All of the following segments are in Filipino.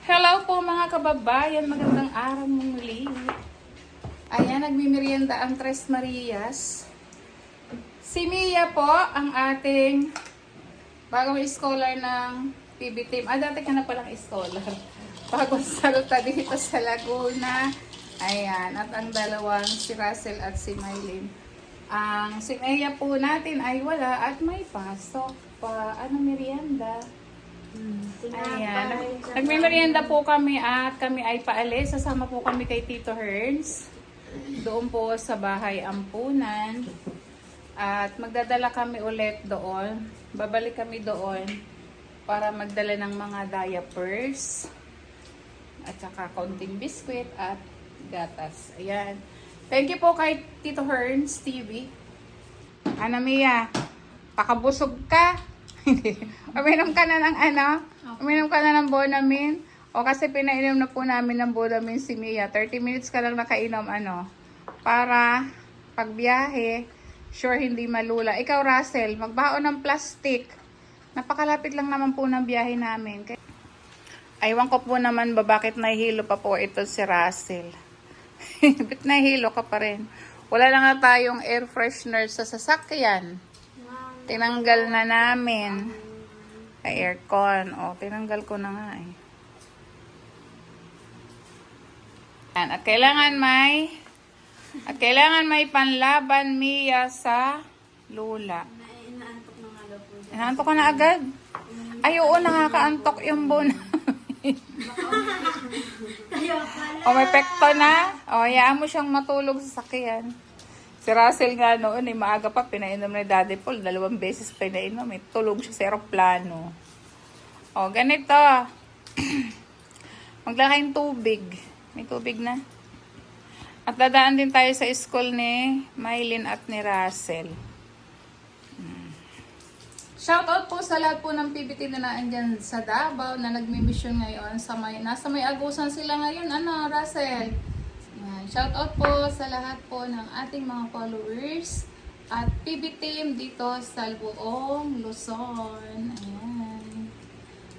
Hello po mga kababayan, magandang araw muli. Ayan, nagmimerienda ang Tres Marias. Si Mia po, ang ating bagong scholar ng PB team. Dati ka na palang scholar. Bagong salta dito sa Laguna. Ayan, at ang dalawang si Russell at si Mylene. Ang si Mia po natin ay wala at may pasok pa. Merienda? Ayan. Nagme-merienda po kami at kami ay paalis. Sasama po kami kay Tito Herns. Doon po sa bahay ampunan. At magdadala kami ulit doon. Babalik kami doon para magdala ng mga diapers. At saka kaunting biskwit at gatas. Ayan. Thank you po kay Tito Herns TV. Mia, pakabusog ka. Uminom ka na ng uminom ka na ng Bonamin. O kasi pinainom na po namin ng Bonamin si Mia. 30 minutes ka lang nakainom para pagbiyahe, sure hindi malula. Ikaw Russell, magbaon ng plastic. Napakalapit lang naman po ng biyahe namin. Aywan ko po naman ba bakit nahihilo pa po ito si Russell. Bit nahihilo ka pa rin. Wala na nga tayong air freshener sa sasakyan. Tinanggal na namin. Ay, aircon. Tinanggal ko na nga eh. Yan. At kailangan may panlaban Mia sa lula. Inaantok ko na agad. Ay, oo, nakakaantok yung bone. May pekto na. Hayaan mo siyang matulog sa sakyan. Si Russell nga noon, maaga pa, pinainom na Daddy Paul. 2 beses pinainom. Tulog siya sa aeroplano. Ganito. Maglakay tubig. May tubig na. At dadaan din tayo sa school ni Mylene at ni Russell. Shoutout po sa lahat po ng PBT na naandyan sa Davao na nagmi-mission ngayon. Nasa may agusan sila ngayon. Russell? Shoutout po sa lahat po ng ating mga followers at PB team dito sa buong Luzon. Ayan.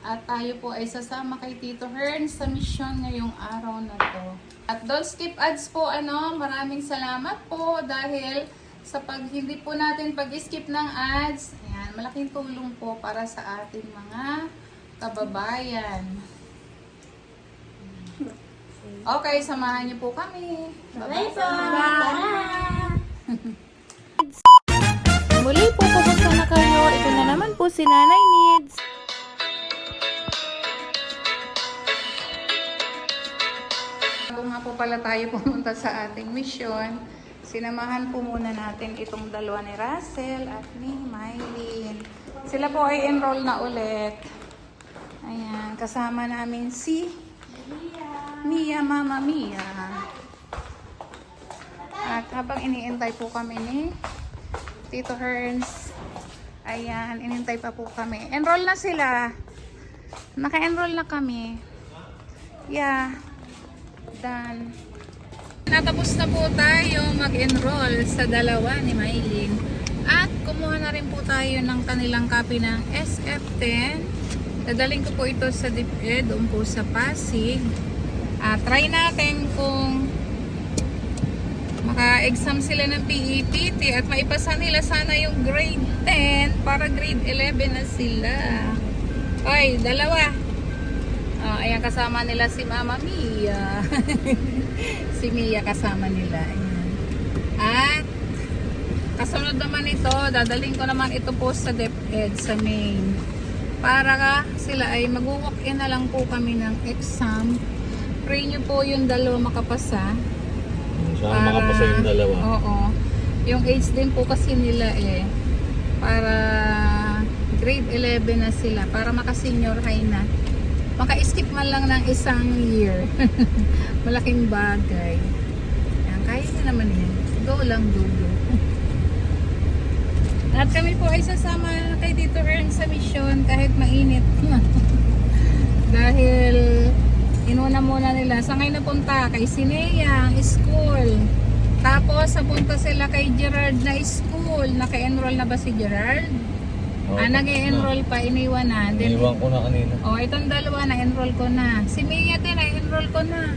At tayo po ay sasama kay Tito Herns sa mission ngayong araw na to. At don't skip ads po, maraming salamat po dahil sa hindi po natin pag-skip ng ads, ayan, malaking tulong po para sa ating mga kababayan. Okay, samahan niyo po kami. Bye po! Bye! Muli po, kumusta na kayo? Ito na naman po si Nanay Needs. Bago nga po pala tayo pumunta sa ating mission, sinamahan po muna natin itong dalawa ni Russell at ni Mylene. Sila po ay enroll na ulit. Ayan, kasama namin si Mia, Mama Mia. At habang iniintay po kami ni Tito Herns, ayan, inintay pa po kami. Enroll na sila. Naka-enroll na kami. Yeah. Done. Natapos na po tayo mag-enroll sa dalawa ni Mylene. At kumuha na rin po tayo ng kanilang copy ng SF10. Dadaling ko po ito sa DepEd, doon po sa Pasig. Try natin kung maka-exam sila ng PEPT at maipasa nila sana yung grade 10 para grade 11 na sila. Oy, dalawa. Ayan, kasama nila si Mama Mia. Si Mia kasama nila. Ayan. At kasunod naman ito, dadaling ko naman ito po sa DepEd sa main. Para sila ay mag-walk-in na lang po kami ng exam. Pray nyo po yung dalawa makapasa. Sana makapasa yung dalawa. Oo. Yung age din po kasi nila para grade 11 na sila. Para maka-senior high na. Maka-skip man lang ng isang year. Malaking bagay. Yan, kaya na naman yan. Go lang, go. At kami po ay sasama kay Tito Herns sa mission kahit mainit. Dahil inuna muna nila. Sa ngayon napunta kay Sineyang school. Tapos napunta sila kay Gerard na school. Naka-enroll na ba si Gerard? Nag-enroll pa, iniwan na. Then, Iniwan ko na kanina. itong dalawa na-enroll ko na. Si Mia din, na-enroll ko na.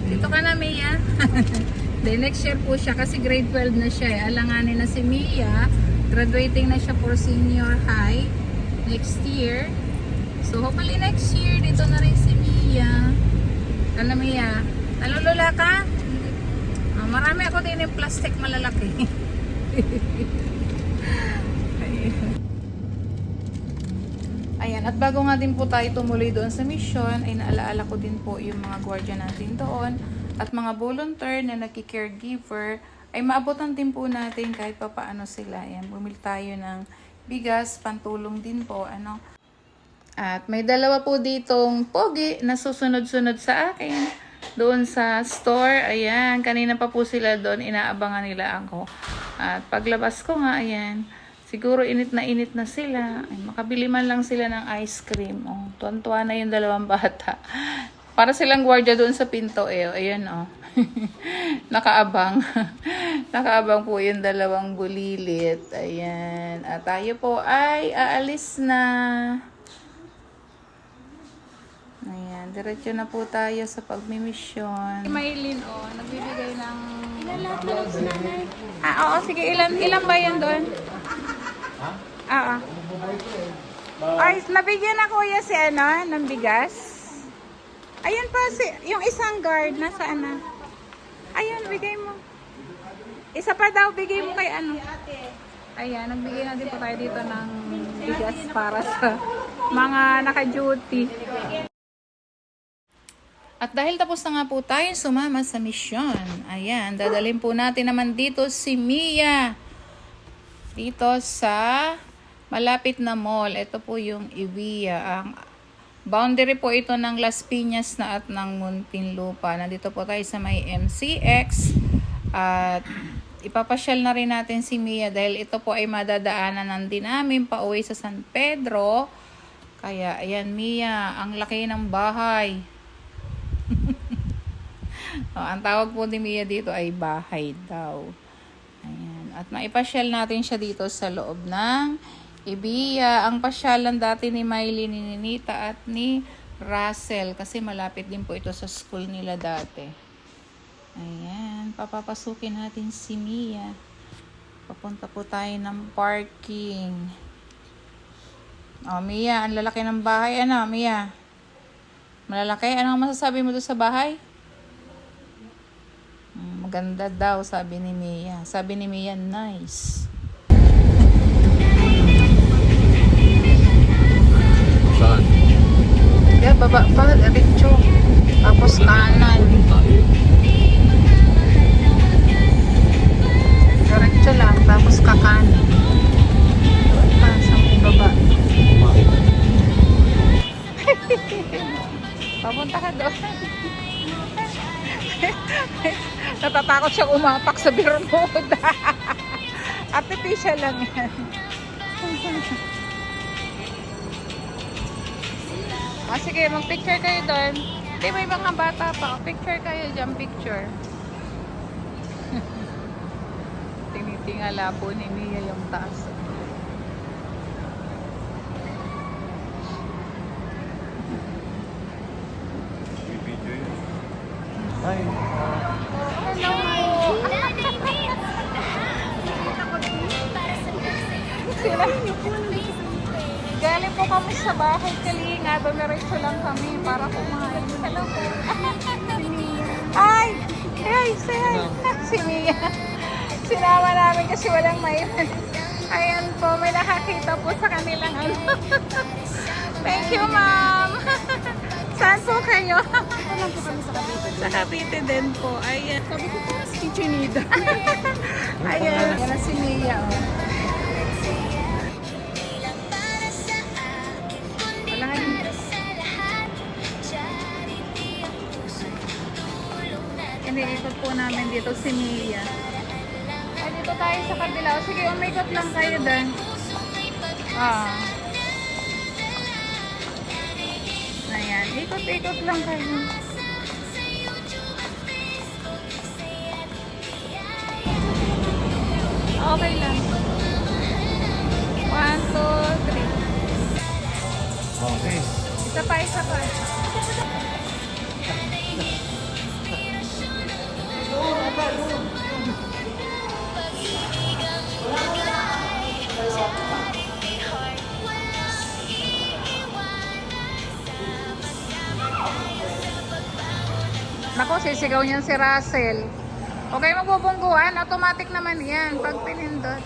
Dito ka na, Mia. Then next year po siya kasi grade 12 na siya. Alanganin na si Mia. Graduating na siya for senior high next year. So hopefully next year, dito na rin si Mia. Ano, Mia? Nalulula ka? Marami ako din yung plastic malalaki. Ayan, at bago nga din po tayo tumuloy doon sa mission, ay naalaala ko din po yung mga gwardiya natin doon at mga volunteer na naki-caregiver, ay maabutan din po natin kahit pa paano sila. Ayan, bumili tayo ng bigas, pantulong din po, ano. At may dalawa po ditong pogi na susunod-sunod sa akin doon sa store. Ayan, kanina pa po sila doon, inaabangan nila ako. At paglabas ko nga, ayan, siguro init na sila. Ay, makabili man lang sila ng ice cream. Oh, tuwan-tuwa na yung dalawang bata. Para silang gwardiya doon sa pinto eh. Ayan oh. Nakaabang. Nakaabang po yung dalawang bulilit. Ayan. At tayo po ay aalis na. Ayan, diretso na po tayo sa pagmimisyon. Si Maylin, nagbibigay ng... Lahat na lang si nanay. Oo, sige. Ilan ba yan doon? Oo. Ay, nabigyan na kuya si ng bigas. Ayun pa, yung isang guard, nasaan na? Ayun, bigay mo. Isa pa daw, bigay mo kay Ayan, nagbigay na din po tayo dito ng bigas para sa mga naka-duty. At dahil tapos na nga po tayo sumama sa misyon, ayan, dadalhin po natin naman dito si Mia. Dito sa malapit na mall. Ito po yung Ibiya. Ang boundary po ito ng Las Piñas na at ng Muntinlupa. Nandito po tayo sa may MCX. At ipapasyal na rin natin si Mia dahil ito po ay madadaanan ng din namin pauwi sa San Pedro. Kaya, ayan Mia, ang laki ng bahay. Ang tawag po ni Mia dito ay bahay daw. Ayan. At maipasyal natin siya dito sa loob ng Ibiya. Ang pasyalan dati ni Miley, ni Ninita at ni Russell. Kasi malapit din po ito sa school nila dati. Ayan. Papapasukin natin si Mia. Papunta po tayo ng parking. Mia, ang lalaki ng bahay. Ano, Mia? Malalaki? Ano ang masasabi mo doon sa bahay? Maganda daw, sabi ni Mia. Sabi ni Mia, nice. Saan? Yeah, baba pa, diretso. Tapos kanan. Diretso lang, tapos kakanan. Sa baba. Papunta ka doon. Natatakot siya umapak sa Bermuda. Artificial lang yan. Sige, mag-picture kayo doon. Di ba yung mga bata pa? Picture kayo dyan, picture. Tinitingala po ni Mia yung taas. Ay, Galing po kami sa bahay Kalinga. Dumiretso lang kami para kumain. Hello po. Ay! Ay! Si Mia. Sinama namin kasi walang may... Ayan po, may nakakita po sa kanilang ano. Thank you, ma'am. Saan po kayo? Alam po kami sa Cavite. Sa Cavite din po. Ayan. Sabi ko po, si Teacher Nida. Ayan. Yan na si Mia. Wala nga yung... Iniikot po namin dito si Mia. Ay, dito tayo sa kabila. Sige, umikot lang kayo doon. Ayan, ikot-ikot lang kayo. Okay lang. 1, 2, Okay. Isa pa, isa pa. Nako, sisigaw niyan si Russell. Okay, magbubungguan. Automatic naman yan pag pinindot.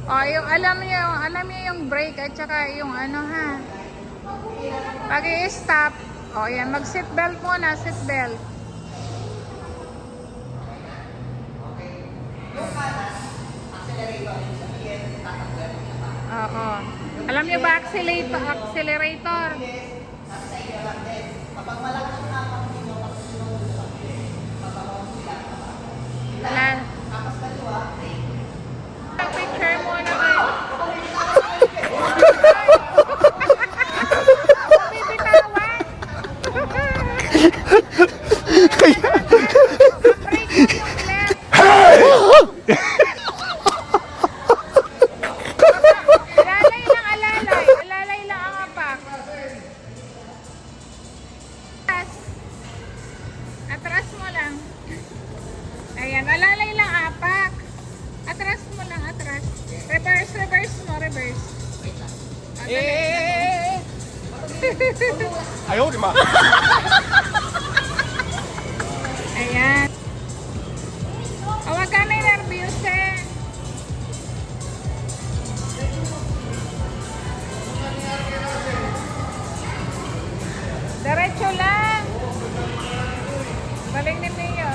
O, yung, alam niyo yung brake at saka yung ano ha. Pag i-stop, o yan, mag-seatbelt muna, seatbelt. Oo. Alam niyo ba accelerator? Wala. Picture muna kayo. Bibitawan. Break yung left. Alalay lang, alalay. Alalay lang ang apak. Atras mo lang. Ayan, alalay lang apak. Atras mo lang, atras. Reverse, reverse mo, reverse. Ayaw, di ma. Ayan. Huwag ka na nervyos eh. Diretso lang. Galing ni Mio.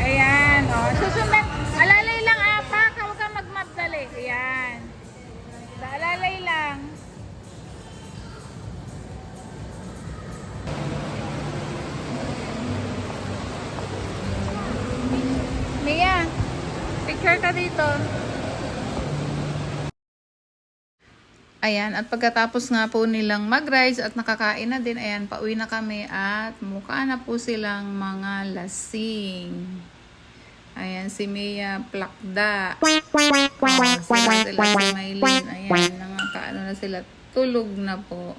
Ayan, o. Susunod. Alalay lang apak. Huwag kang magmadali. Ayan. Alalay lang. Mia, picture ka dito. Ayan, at pagkatapos nga po nilang mag-rides at nakakain na din, ayan, pauwi na kami at mukha na po silang mga lasing. Ayan, si Mia plakda. Sila si Maylin. Ayan, nakakaano na sila. Tulog na po.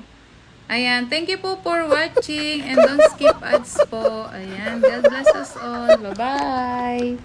Ayan, thank you po for watching and don't skip ads po. Ayan, God bless us all. Bye-bye.